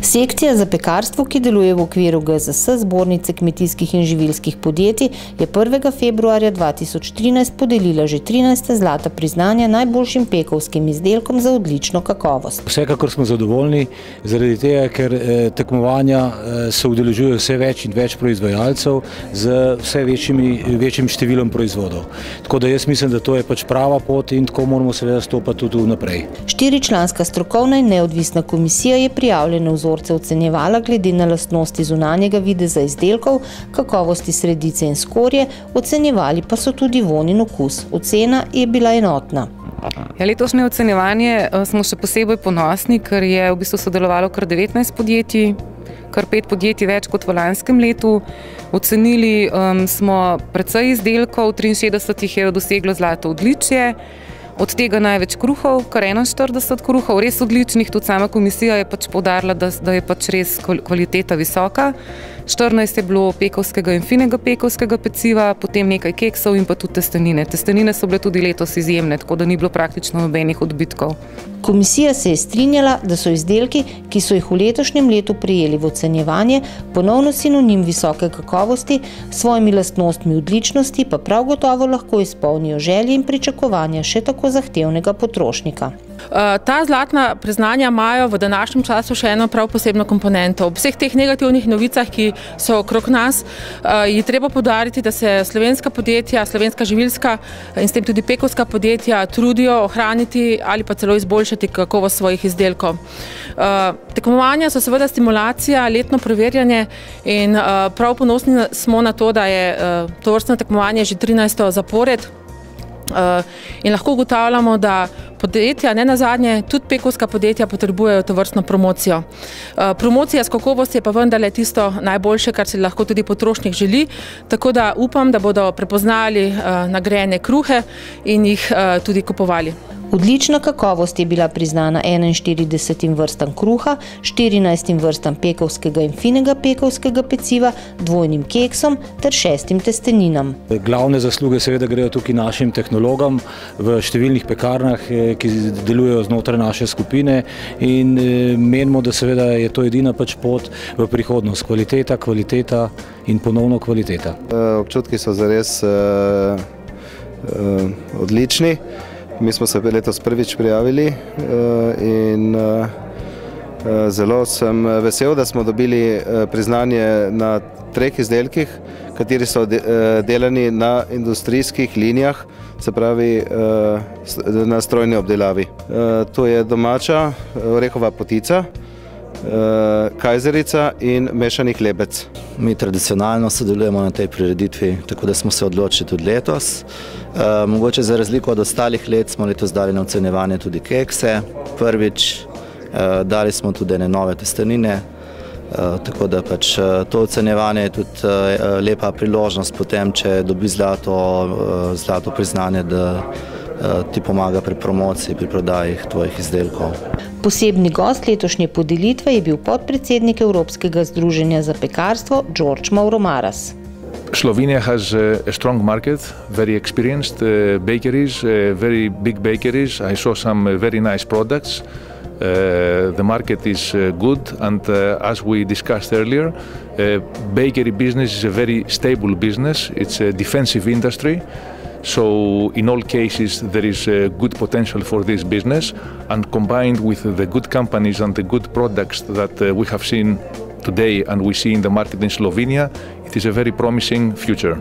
Sekcija za pekarstvo, ki deluje v okviru GZS, Zbornice kmetijskih in živilskih podjetij, je 1. februarja 2013 podelila že 13. zlata priznanja najboljšim pekovskim izdelkom za odlično kakovost. Vsekakor smo zadovoljni, zaradi tega, ker tekmovanja se udeležuje vse več in več proizvajalcev z vse večjim številom proizvodov. Tako da jaz mislim, da to je pač prava pot in tako moramo seveda stopati tudi naprej. 4-članska strokovna in neodvisna komisija je prijavljene vzorce ocenjevala glede na lastnosti zunanjega videza izdelkov, kakovosti sredice in skorje, ocenjevali pa so tudi vonj in okus. Ocena je bila enotna. Letošnje ocenjevanje smo še posebej ponosni, ker je v bistvu sodelovalo kar 19 podjetij, kar 5 podjetij več kot v lanskem letu. Ocenili smo precej izdelkov, 63 je doseglo zlato odličje, od tega največ kruhov, kar 41 kruhov, res odličnih, tudi sama komisija je pač poudarila, da je pač res kvaliteta visoka. 14 je bilo pekovskega in finega pekovskega peciva, potem nekaj keksov in pa tudi testenine. Testenine so bile tudi letos izjemne, tako da ni bilo praktično nobenih odbitkov. Komisija se je strinjala, da so izdelki, ki so jih v letošnjem letu prejeli v ocenjevanje, ponovno sinonim visoke kakovosti, s svojimi lastnostmi odličnosti pa prav gotovo lahko izpolnijo želje in pričakovanja še tako zahtevnega potrošnika. Ta zlatna priznanja imajo v današnjem času še eno prav posebno komponento. Ob vseh teh negativnih novicah, ki so okrog nas, je treba poudariti, da se slovenska podjetja, slovenska živilska in s tem tudi pekovska podjetja trudijo ohraniti ali pa celo izboljšati kakovost svojih izdelkov. Tekmovanja so seveda stimulacija, letno preverjanje in prav ponosni smo na to, da je tovrstno tekmovanje že 13. zapored. In lahko ugotavljamo, da podjetja, ne nazadnje, tudi pekovska podjetja potrebujejo tovrstno promocijo. Promocija s kakovosti je pa vendarle tisto najboljše, kar si lahko tudi potrošnik želi, tako da upam, da bodo prepoznali nagrajene kruhe in jih tudi kupovali. Odlična kakovost je bila priznana 41 vrstam kruha, 14 vrstam pekovskega in finega pekovskega peciva, dvojnim keksom ter 6 testeninam. Glavne zasluge seveda grejo tukaj našim tehnologom v številnih pekarnah, ki delujejo znotraj naše skupine in menimo, da seveda je to edina pač pot v prihodnost. Kvaliteta in ponovno kvaliteta. Občutki so zares odlični. Mi smo se letos prvič prijavili in zelo sem vesel, da smo dobili priznanje na 3 izdelkih, kateri so delani na industrijskih linijah, se pravi na strojni obdelavi. To je domača orehova potica, kajzerica in mešani hlebec. Mi tradicionalno sodelujemo na tej prireditvi, tako da smo se odločili tudi letos. Mogoče za razliko od ostalih let smo letos dali na ocenjevanje tudi kekse. Prvič dali smo tudi ene nove testenine, tako da pač to ocenjevanje je tudi lepa priložnost potem, če dobi zlato priznanje, da ti pomaga pri promociji, pri prodaji tvojih izdelkov. Posebni gost letošnje podelitve je bil podpredsednik Evropskega združenja za pekarstvo George Mauromaras. Slovenia has a strong market, very experienced bakeries, very big bakeries. I saw some very nice products. The market is good, and as we discussed earlier, bakery business is a very stable business. It's a defensive industry. So in all cases there is a good potential for this business, and combined with the good companies and the good products that we have seen today and we see in the market in Slovenia, it is a very promising future.